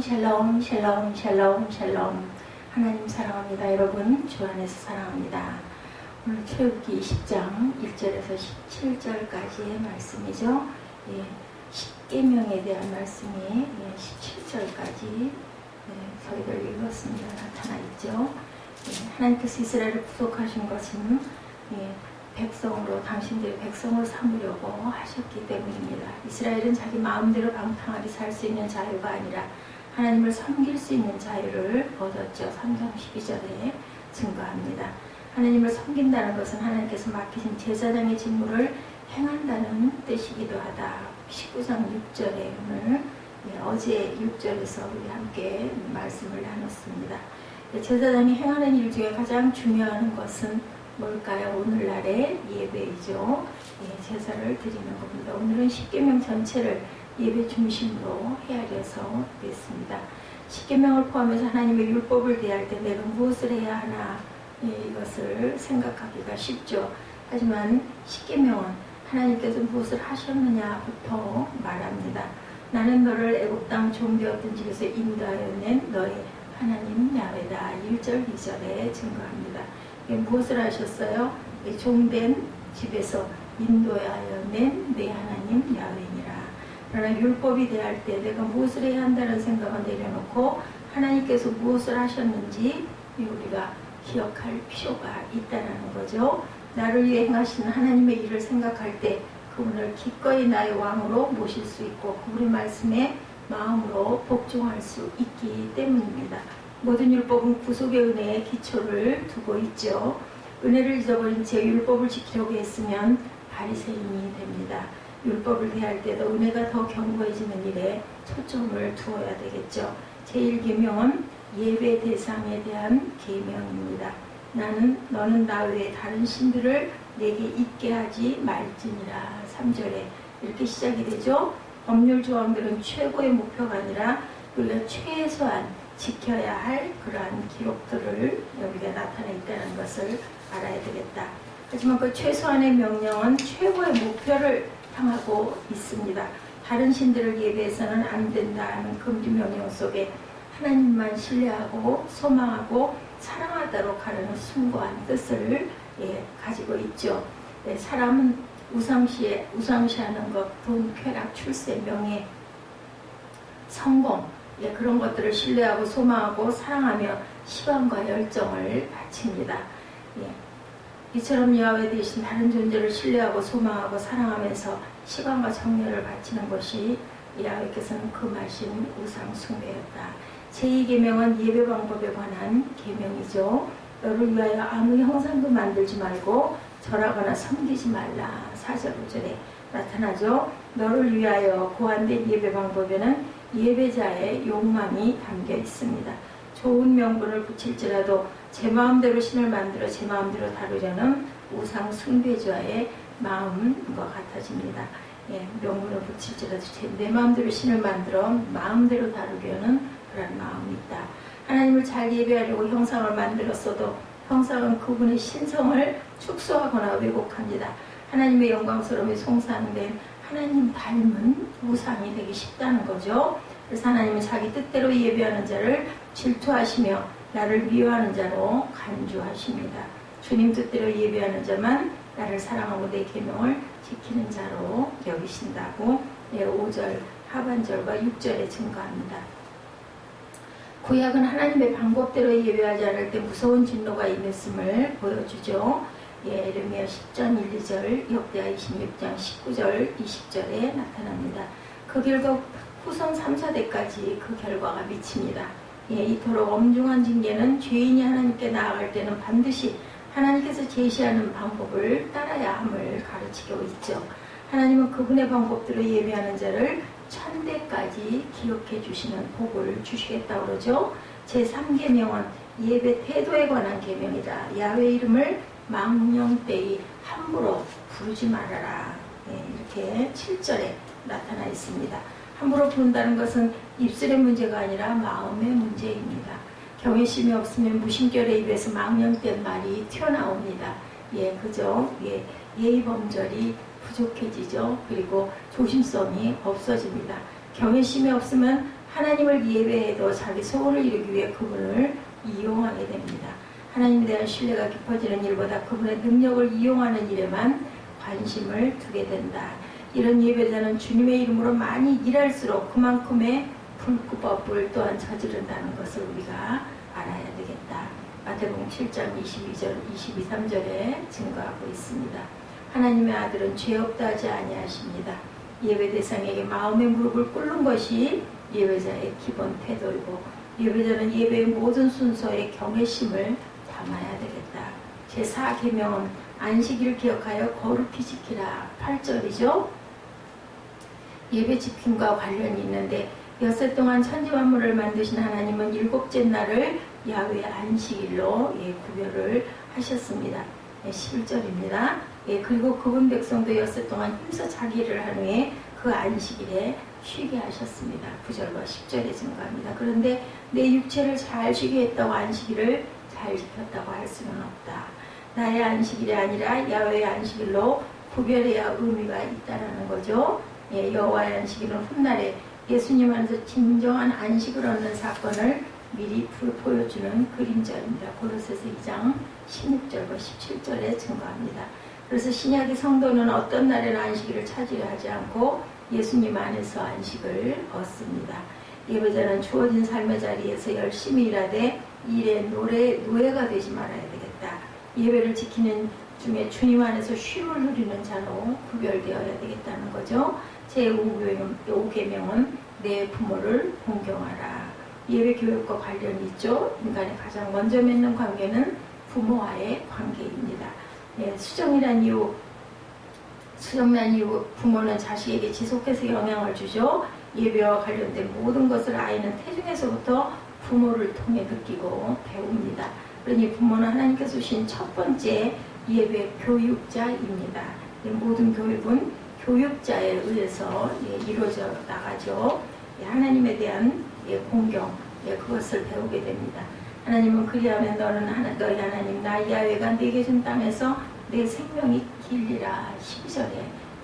샬롬 샬롬 샬롬 샬롬. 하나님 사랑합니다. 여러분 주 안에서 사랑합니다. 오늘 출애굽기 20장 1절에서 17절까지의 말씀이죠. 십계명에 대한 말씀이 17절까지 저희들 읽었습니다. 나타나 있죠. 하나님께서 이스라엘을 구속하신 것은 백성으로, 당신들의 백성을 삼으려고 하셨기 때문입니다. 이스라엘은 자기 마음대로 방탕하게 살 수 있는 자유가 아니라 하나님을 섬길 수 있는 자유를 얻었죠. 3장 12절에 증거합니다. 하나님을 섬긴다는 것은 하나님께서 맡기신 제사장의 직무를 행한다는 뜻이기도 하다. 19장 6절에 오늘 어제 6절에서 우리 함께 말씀을 나눴습니다. 제사장이 행하는 일 중에 가장 중요한 것은 뭘까요? 오늘날의 예배이죠. 제사를 드리는 겁니다. 오늘은 십계명 전체를 예배 중심으로 헤아려서 됐습니다. 십계명을 포함해서 하나님의 율법을 대할 때 내가 무엇을 해야 하나 이것을 생각하기가 쉽죠. 하지만 십계명은 하나님께서 무엇을 하셨느냐부터 말합니다. 나는 너를 애굽 땅 종되었던 집에서 인도하여 낸 너의 하나님 야훼다. 1절 2절에 증거합니다. 무엇을 하셨어요? 종된 집에서 인도하여 낸 내 하나님 야훼니라. 그러나 율법이 대할 때 내가 무엇을 해야 한다는 생각을 내려놓고 하나님께서 무엇을 하셨는지 우리가 기억할 필요가 있다는 거죠. 나를 위해 행하신 하나님의 일을 생각할 때 그분을 기꺼이 나의 왕으로 모실 수 있고 그분의 말씀에 마음으로 복종할 수 있기 때문입니다. 모든 율법은 구속의 은혜에 기초를 두고 있죠. 은혜를 잊어버린 채 율법을 지키려고 했으면 바리새인이 됩니다. 율법을 대할 때도 은혜가 더 견고해지는 일에 초점을 두어야 되겠죠. 제1계명은 예배 대상에 대한 계명입니다. 너는 나 외에 다른 신들을 내게 있게 하지 말지니라. 3절에 이렇게 시작이 되죠. 법률 조항들은 최고의 목표가 아니라 우리가 최소한 지켜야 할 그러한 기록들을 여기가 나타나 있다는 것을 알아야 되겠다. 하지만 그 최소한의 명령은 최고의 목표를 향하고 있습니다. 다른 신들을 예배해서는 안 된다 하는 금지 명령 속에 하나님만 신뢰하고 소망하고 사랑하도록 하는 숭고한 뜻을 가지고 있죠. 사람은 우상시하는 것, 돈, 쾌락, 출세, 명예, 성공 그런 것들을 신뢰하고 소망하고 사랑하며 시간과 열정을 바칩니다. 이처럼 야훼 대신 다른 존재를 신뢰하고 소망하고 사랑하면서 시간과 정열을 바치는 것이 야훼께서는 금하신 우상 숭배였다. 제2계명은 예배 방법에 관한 계명이죠. 너를 위하여 아무 형상도 만들지 말고 절하거나 섬기지 말라. 4절 5절에 나타나죠. 너를 위하여 고안된 예배 방법에는 예배자의 욕망이 담겨 있습니다. 좋은 명분을 붙일지라도 제 마음대로 신을 만들어 제 마음대로 다루려는 우상 숭배자의 마음과 같아집니다. 명분을 붙일지라도 내 마음대로 신을 만들어 마음대로 다루려는 그런 마음이 있다. 하나님을 잘 예배하려고 형상을 만들었어도 형상은 그분의 신성을 축소하거나 왜곡합니다. 하나님의 영광스러움이 송사된 하나님 닮은 우상이 되기 쉽다는 거죠. 그래서 하나님은 자기 뜻대로 예배하는 자를 질투하시며 나를 미워하는 자로 간주하십니다. 주님 뜻대로 예배하는 자만 나를 사랑하고 내 계명을 지키는 자로 여기신다고 5절 하반절과 6절에 증거합니다. 구약은 하나님의 방법대로 예배하지 않을 때 무서운 진노가 임했음을 보여주죠. 예레미야 10장 1, 2절, 역대하 26장 19절, 20절에 나타납니다. 그 결과 후손 3, 4대까지 그 결과가 미칩니다. 이토록 엄중한 징계는 죄인이 하나님께 나아갈 때는 반드시 하나님께서 제시하는 방법을 따라야 함을 가르치고 있죠. 하나님은 그분의 방법대로 예배하는 자를 1000대까지 기억해 주시는 복을 주시겠다고 그러죠. 제3계명은 예배 태도에 관한 계명이다. 야훼 이름을 망령되이 함부로 부르지 말아라. 이렇게 7절에 나타나 있습니다. 함부로 부른다는 것은 입술의 문제가 아니라 마음의 문제입니다. 경외심이 없으면 무심결의 입에서 망령된 말이 튀어나옵니다. 그죠? 예의 범절이 부족해지죠. 그리고 조심성이 없어집니다. 경외심이 없으면 하나님을 예배해도 자기 소원을 이루기 위해 그분을 이용하게 됩니다. 하나님에 대한 신뢰가 깊어지는 일보다 그분의 능력을 이용하는 일에만 관심을 두게 된다. 이런 예배자는 주님의 이름으로 많이 일할수록 그만큼의 불법을 또한 저지른다는 것을 우리가 알아야 되겠다. 마태복음 7장 22절, 23절에 증거하고 있습니다. 하나님의 아들은 죄 없다 하지 아니하십니다. 예배 대상에게 마음의 무릎을 꿇는 것이 예배자의 기본 태도이고 예배자는 예배의 모든 순서에 경외심을 담아야 되겠다. 제4계명은 안식일을 기억하여 거룩히 지키라. 8절이죠. 예배 지킴과 관련이 있는데 엿새 동안 천지만물을 만드신 하나님은 일곱째 날을 야훼 안식일로 구별을 하셨습니다. 11절입니다. 그리고 그분 백성도 엿새 동안 힘써 자기 일을 한 후에 그 안식일에 쉬게 하셨습니다. 9절과 10절에 증거합니다. 그런데 내 육체를 잘 쉬게 했다고 안식일을 잘 지켰다고 할 수는 없다. 나의 안식일이 아니라 야훼의 안식일로 구별해야 의미가 있다는 거죠. 여호와의 안식일은 훗날에 예수님 안에서 진정한 안식을 얻는 사건을 미리 보여주는 그림자입니다. 고로새서 2장 16절과 17절에 증거합니다. 그래서 신약의 성도는 어떤 날에는 안식일을 차지려 하지 않고 예수님 안에서 안식을 얻습니다. 예배자는 주어진 삶의 자리에서 열심히 일하되 일의 노예가 되지 말아야 되겠다. 예배를 지키는 중에 주님 안에서 쉼을 누리는 자로 구별되어야 되겠다는 거죠. 제5계명은 내 부모를 존경하라. 예배 교육과 관련이 있죠. 인간의 가장 먼저 맺는 관계는 부모와의 관계입니다. 수정난 이후 부모는 자식에게 지속해서 영향을 주죠. 예배와 관련된 모든 것을 아이는 태중에서부터 부모를 통해 느끼고 배웁니다. 그러니 부모는 하나님께서 주신 첫 번째 예배 교육자입니다. 모든 교육은 교육자에 의해서 이루어져 나가죠. 하나님에 대한 공경, 그것을 배우게 됩니다. 하나님은 그리하면 너희 하나님 나 야훼가 네게 준 땅에서 내 생명이 길리라. 12절에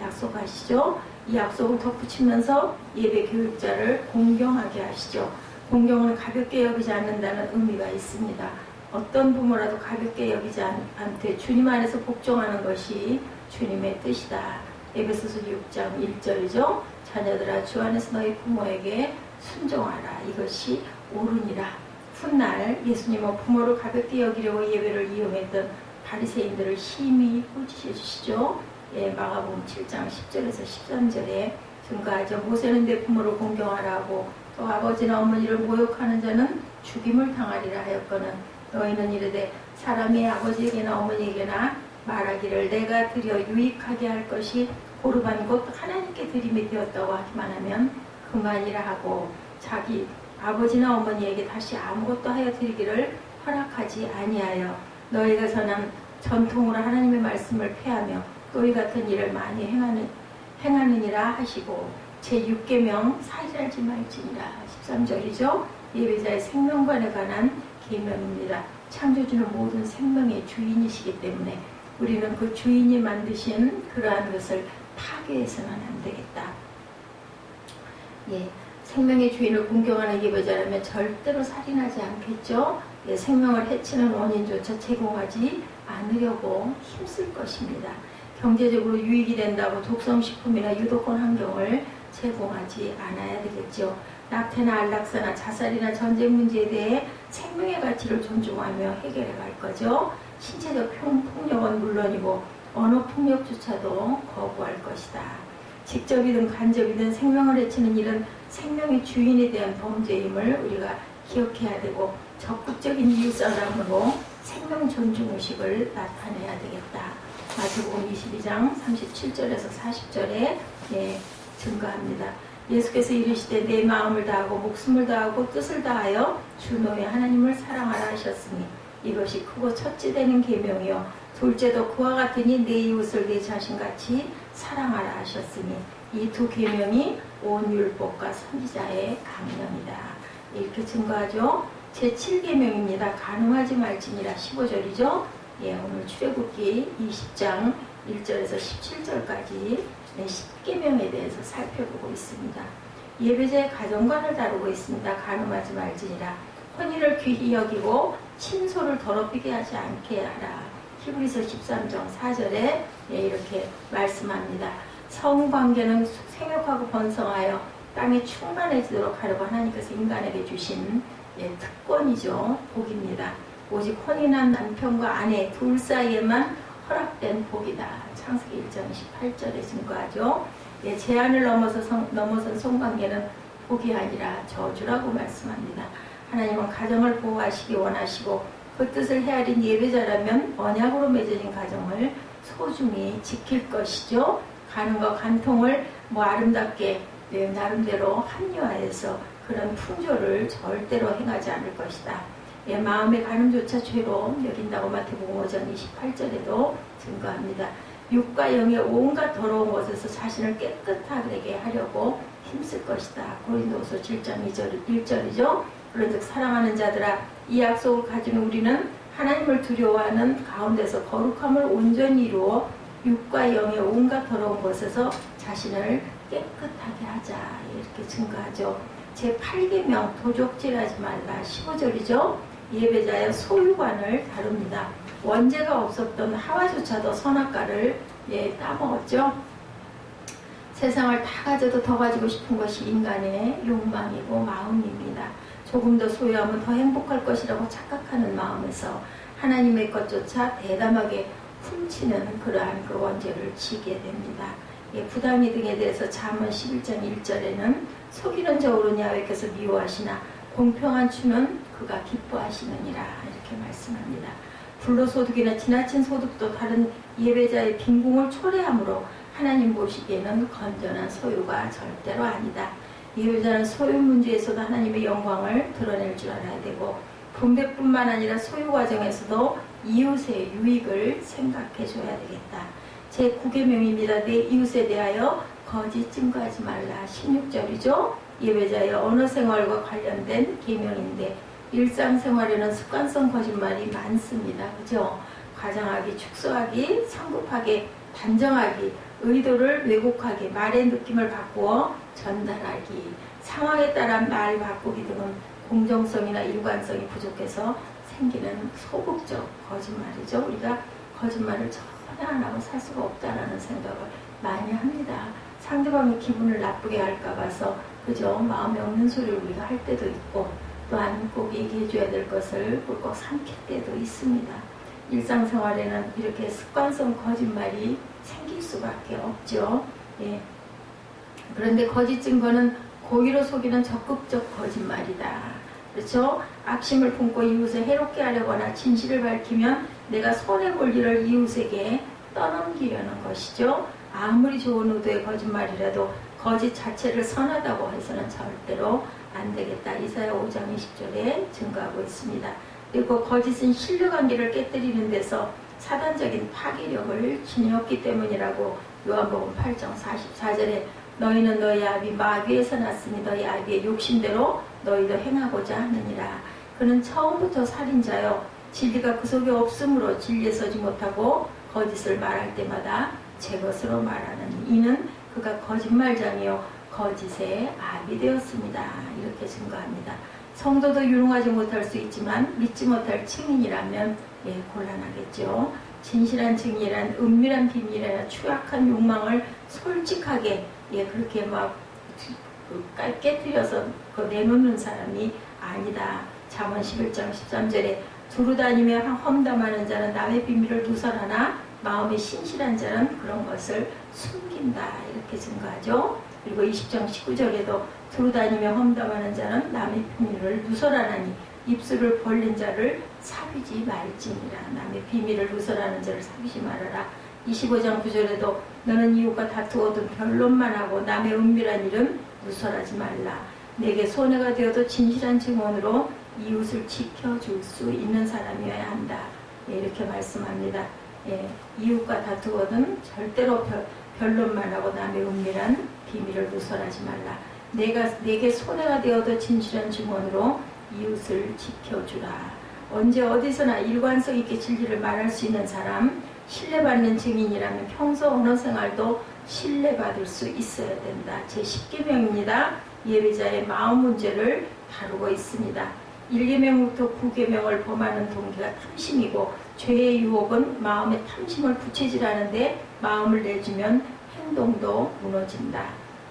약속하시죠. 이 약속을 덧붙이면서 예배 교육자를 공경하게 하시죠. 공경을 가볍게 여기지 않는다는 의미가 있습니다. 어떤 부모라도 가볍게 여기지 않되 주님 안에서 복종하는 것이 주님의 뜻이다. 에베소서 6장 1절이죠. 자녀들아 주 안에서 너희 부모에게 순종하라. 이것이 옳으니라. 훗날 예수님은 부모를 가볍게 여기려고 예배를 이용했던 바리새인들을 심히 꾸짖어 주시죠. 마가복음 7장 10절에서 13절에 증거하죠. 모세는 내 부모를 공경하라고 또 아버지나 어머니를 모욕하는 자는 죽임을 당하리라 하였거늘 너희는 이르되 사람이 아버지에게나 어머니에게나 말하기를 내가 드려 유익하게 할 것이 고르반 곧 하나님께 드림이 되었다고 하기만 하면 그만이라 하고 자기 아버지나 어머니에게 다시 아무것도 하여 드리기를 허락하지 아니하여 너희가 전한 전통으로 하나님의 말씀을 폐하며 또 이 같은 일을 많이 행하느니라 하시고 제6계명 살인하지 말지니라. 13절이죠. 예배자의 생명관에 관한 계명입니다. 창조주는 모든 생명의 주인이시기 때문에 우리는 그 주인이 만드신 그러한 것을 파괴해서는 안 되겠다. 생명의 주인을 공경하는 예배자라면 절대로 살인하지 않겠죠. 생명을 해치는 원인조차 제공하지 않으려고 힘쓸 것입니다. 경제적으로 유익이 된다고 독성식품이나 유독권 환경을 제공하지 않아야 되겠죠. 낙태나 안락사나 자살이나 전쟁 문제에 대해 생명의 가치를 존중하며 해결해 갈 거죠. 신체적 폭력은 물론이고 언어폭력조차도 거부할 것이다. 직접이든 간접이든 생명을 해치는 일은 생명의 주인에 대한 범죄임을 우리가 기억해야 되고 적극적인 이웃사랑으로 생명 존중의식을 나타내야 되겠다. 마태복음 22장 37절에서 40절에 증거합니다. 예수께서 이르시되 내 마음을 다하고 목숨을 다하고 뜻을 다하여 주 너의 하나님을 사랑하라 하셨으니 이것이 크고 첫째 되는 계명이요 둘째도 그와 같으니 내 이웃을 내 자신같이 사랑하라 하셨으니 이 두 계명이 온 율법과 선지자의 강령이다. 이렇게 증거하죠. 제7계명입니다. 간음하지 말지니라. 15절이죠. 오늘 출애굽기 20장 1절에서 17절까지 10계명에 대해서 살펴보고 있습니다. 예배자의 가정관을 다루고 있습니다. 간음하지 말지니라. 혼인을 귀히 여기고 친소를 더럽히게 하지 않게 하라. 히브리서 13장 4절에 이렇게 말씀합니다. 성관계는 생육하고 번성하여 땅에 충만해지도록 하려고 하나님께서 인간에게 주신 특권이죠. 복입니다. 오직 혼인한 남편과 아내 둘 사이에만 허락된 복이다. 창세기 1장 28절에 증거하죠. 제한을 넘어선 성관계는 복이 아니라 저주라고 말씀합니다. 하나님은 가정을 보호하시기 원하시고 그 뜻을 헤아린 예배자라면 언약으로 맺어진 가정을 소중히 지킬 것이죠. 간음과 간통을 아름답게 나름대로 합리화해서 그런 풍조를 절대로 행하지 않을 것이다. 마음의 간음조차 죄로 여긴다고 마태복음 5장 28절에도 증거합니다. 육과 영의 온갖 더러운 것에서 자신을 깨끗하게 하려고 힘쓸 것이다. 고린도후서 7장 1절이죠. 그런즉 사랑하는 자들아, 이 약속을 가진 우리는 하나님을 두려워하는 가운데서 거룩함을 온전히 이루어 육과 영의 온갖 더러운 것에서 자신을 깨끗하게 하자. 이렇게 증거하죠. 제8계명 도적질하지 말라 15절이죠. 예배자의 소유관을 다룹니다. 원죄가 없었던 하와조차도 선악과를 따먹었죠. 세상을 다 가져도 더 가지고 싶은 것이 인간의 욕망이고 마음입니다. 조금 더 소유하면 더 행복할 것이라고 착각하는 마음에서 하나님의 것조차 대담하게 훔치는 그러한 그 원죄를 지게 됩니다. 부당이 등에 대해서 잠언 11장 1절에는 속이는 저울은 야훼께서 미워하시나 공평한 추는 그가 기뻐하시느니라 이렇게 말씀합니다. 불로소득이나 지나친 소득도 다른 예배자의 빈궁을 초래하므로 하나님 보시기에는 건전한 소유가 절대로 아니다. 예배자는 소유 문제에서도 하나님의 영광을 드러낼 줄 알아야 되고 분배뿐만 아니라 소유 과정에서도 이웃의 유익을 생각해 줘야 되겠다. 제9계명입니다. 내 이웃에 대하여 거짓 증거하지 말라 16절이죠. 예배자의 언어생활과 관련된 계명인데 일상생활에는 습관성 거짓말이 많습니다. 그죠? 과장하기, 축소하기, 성급하게 단정하기, 의도를 왜곡하게, 말의 느낌을 바꾸어 전달하기, 상황에 따라 말 바꾸기 등은 공정성이나 일관성이 부족해서 생기는 소극적 거짓말이죠. 우리가 거짓말을 전혀 안 하고 살 수가 없다라는 생각을 많이 합니다. 상대방의 기분을 나쁘게 할까 봐서 그죠? 마음에 없는 소리를 우리가 할 때도 있고 또한 꼭 얘기해 줘야 될 것을 꿀꺽 삼킬 때도 있습니다. 일상생활에는 이렇게 습관성 거짓말이 생길 수밖에 없죠. 그런데 거짓 증거는 고의로 속이는 적극적 거짓말이다. 그렇죠? 악심을 품고 이웃을 해롭게 하려거나 진실을 밝히면 내가 손해볼 일을 이웃에게 떠넘기려는 것이죠. 아무리 좋은 의도의 거짓말이라도 거짓 자체를 선하다고 해서는 절대로 안 되겠다. 이사야 5장 20절에 증거하고 있습니다. 그리고 거짓은 신뢰관계를 깨뜨리는 데서 사단적인 파괴력을 지녔기 때문이라고 요한복음 8장 44절에 너희는 너희 아비 마귀에서 났으니 너희 아비의 욕심대로 너희도 행하고자 하느니라. 그는 처음부터 살인자요 진리가 그 속에 없으므로 진리에 서지 못하고 거짓을 말할 때마다 제 것으로 말하는 이는 그가 거짓말장이요 거짓의 아비 되었습니다. 이렇게 증거합니다. 성도도 유능하지 못할 수 있지만 믿지 못할 증인이라면 곤란하겠죠. 진실한 증인이란 은밀한 비밀이나 추악한 욕망을 솔직하게 그렇게 막 깨뜨려서 내놓는 사람이 아니다. 잠언 11장 13절에 두루 다니며 험담하는 자는 남의 비밀을 누설하나 마음이 신실한 자는 그런 것을 숨긴다. 이렇게 증거하죠. 그리고 20장 19절에도 두루 다니며 험담하는 자는 남의 비밀을 누설하나니 입술을 벌린 자를 사귀지 말지니라. 남의 비밀을 누설하는 자를 사귀지 말아라. 25장 9절에도 너는 이웃과 다투어도 변론만 하고 남의 은밀한 일은 누설하지 말라. 내게 손해가 되어도 진실한 증언으로 이웃을 지켜줄 수 있는 사람이어야 한다. 이렇게 말씀합니다. 이웃과 다투거든 절대로 변론만 하고 남의 은밀한 비밀을 누설하지 말라. 내게 손해가 되어도 진실한 증언으로 이웃을 지켜주라. 언제 어디서나 일관성 있게 진리를 말할 수 있는 사람, 신뢰받는 증인이라면 평소 언어생활도 신뢰받을 수 있어야 된다. 제10계명입니다. 예배자의 마음 문제를 다루고 있습니다. 1계명부터 9계명을 범하는 동기가 탐심이고 죄의 유혹은 마음의 탐심을 부채질하는데 마음을 내주면 행동도 무너진다.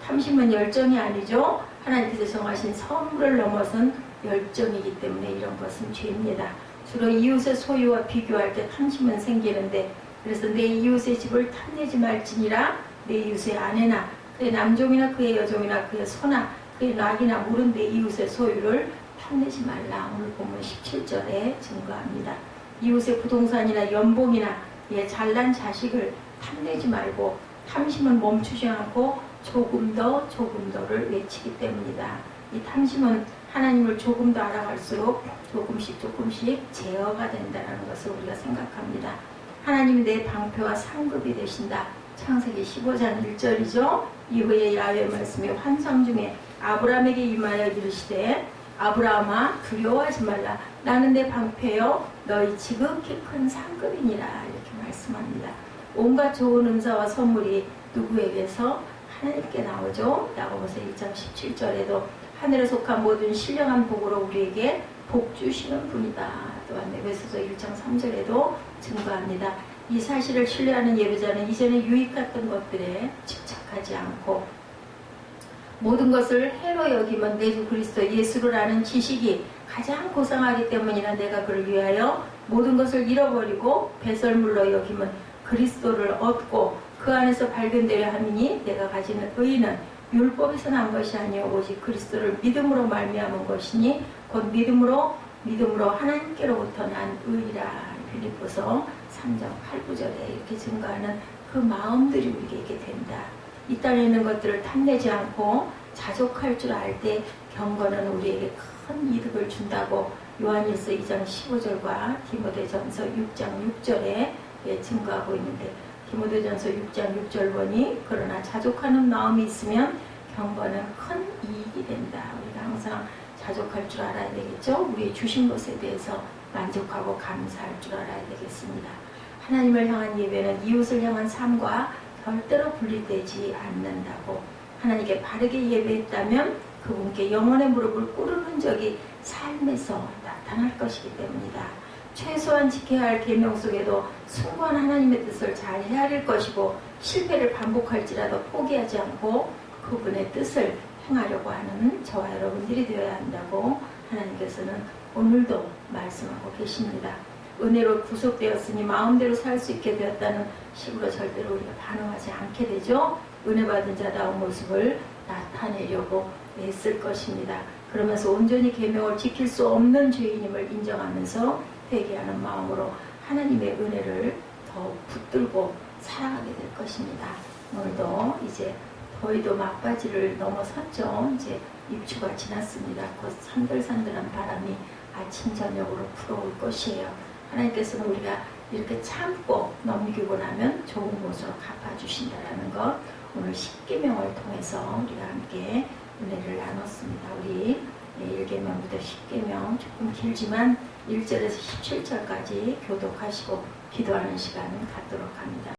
탐심은 열정이 아니죠. 하나님께서 정하신 선물을 넘어선 열정이기 때문에 이런 것은 죄입니다. 주로 이웃의 소유와 비교할 때 탐심은 생기는데 그래서 내 이웃의 집을 탐내지 말지니라. 내 이웃의 아내나 그의 남종이나 그의 여종이나 그의 소나 그의 낙이나 물은 내 이웃의 소유를 탐내지 말라. 오늘 보면 17절에 증거합니다. 이웃의 부동산이나 연봉이나 잘난 자식을 탐내지 말고 탐심은 멈추지 않고 조금 더를 외치기 때문이다. 이 탐심은 하나님을 조금 더 알아갈수록 조금씩 제어가 된다는 것을 우리가 생각합니다. 하나님이 내 방패와 상급이 되신다. 창세기 15장 1절이죠. 이후에 야훼의 말씀이 환상 중에 아브라함에게 임하여 이르시되 아브라함아 두려워하지 말라. 나는 내 방패요 너희 지극히 큰 상급이니라. 이렇게 말씀합니다. 온갖 좋은 은사와 선물이 누구에게서? 하나님께 나오죠. 야고보서 1장 17절에도 하늘에 속한 모든 신령한 복으로 우리에게 복 주시는 분이다. 또한 에베소서 1장 3절에도 증거합니다. 이 사실을 신뢰하는 예배자는 이전에 유익했던 것들에 집착하지 않고 모든 것을 해로 여기면 내 주 그리스도 예수를 아는 지식이 가장 고상하기 때문이라. 내가 그를 위하여 모든 것을 잃어버리고 배설물로 여기면 그리스도를 얻고 그 안에서 발견되려 함이니 내가 가지는 의는 율법에서 난 것이 아니요 오직 그리스도를 믿음으로 말미암은 것이니 곧 믿음으로 하나님께로부터 난 의라. 빌립보서 3장 8, 9절에 이렇게 증거하는 그 마음들이 우리에게 있게 된다. 이 땅에 있는 것들을 탐내지 않고 자족할 줄 알 때 경건은 우리에게 큰 이득을 준다고 요한일서 2장 15절과 디모데전서 6장 6절에 증거하고 있는데 디모데전서 6장 6절 보니 그러나 자족하는 마음이 있으면 경건은 큰 이익이 된다. 우리가 항상 자족할 줄 알아야 되겠죠. 우리 주신 것에 대해서 만족하고 감사할 줄 알아야 되겠습니다. 하나님을 향한 예배는 이웃을 향한 삶과 절대로 분리되지 않는다고. 하나님께 바르게 예배했다면 그분께 영혼의 무릎을 꿇은 흔적이 삶에서 나타날 것이기 때문이다. 최소한 지켜야 할 계명 속에도 숭고한 하나님의 뜻을 잘 헤아릴 것이고 실패를 반복할지라도 포기하지 않고 그분의 뜻을 행하려고 하는 저와 여러분들이 되어야 한다고 하나님께서는 오늘도 말씀하고 계십니다. 은혜로 구속되었으니 마음대로 살 수 있게 되었다는 식으로 절대로 우리가 반응하지 않게 되죠. 은혜 받은 자다운 모습을 나타내려고 애쓸 것입니다. 그러면서 온전히 계명을 지킬 수 없는 죄인임을 인정하면서 회개하는 마음으로 하나님의 은혜를 더욱 붙들고 살아가게 될 것입니다. 오늘도 이제 더위도 막바지를 넘어섰죠. 이제 입추가 지났습니다. 곧 산들산들한 바람이 아침 저녁으로 불어올 것이에요. 하나님께서는 우리가 이렇게 참고 넘기고 나면 좋은 곳으로 갚아주신다라는 것, 오늘 10계명을 통해서 우리가 함께 은혜를 나눴습니다. 우리 1계명부터 10계명 조금 길지만 1절에서 17절까지 교독하시고 기도하는 시간을 갖도록 합니다.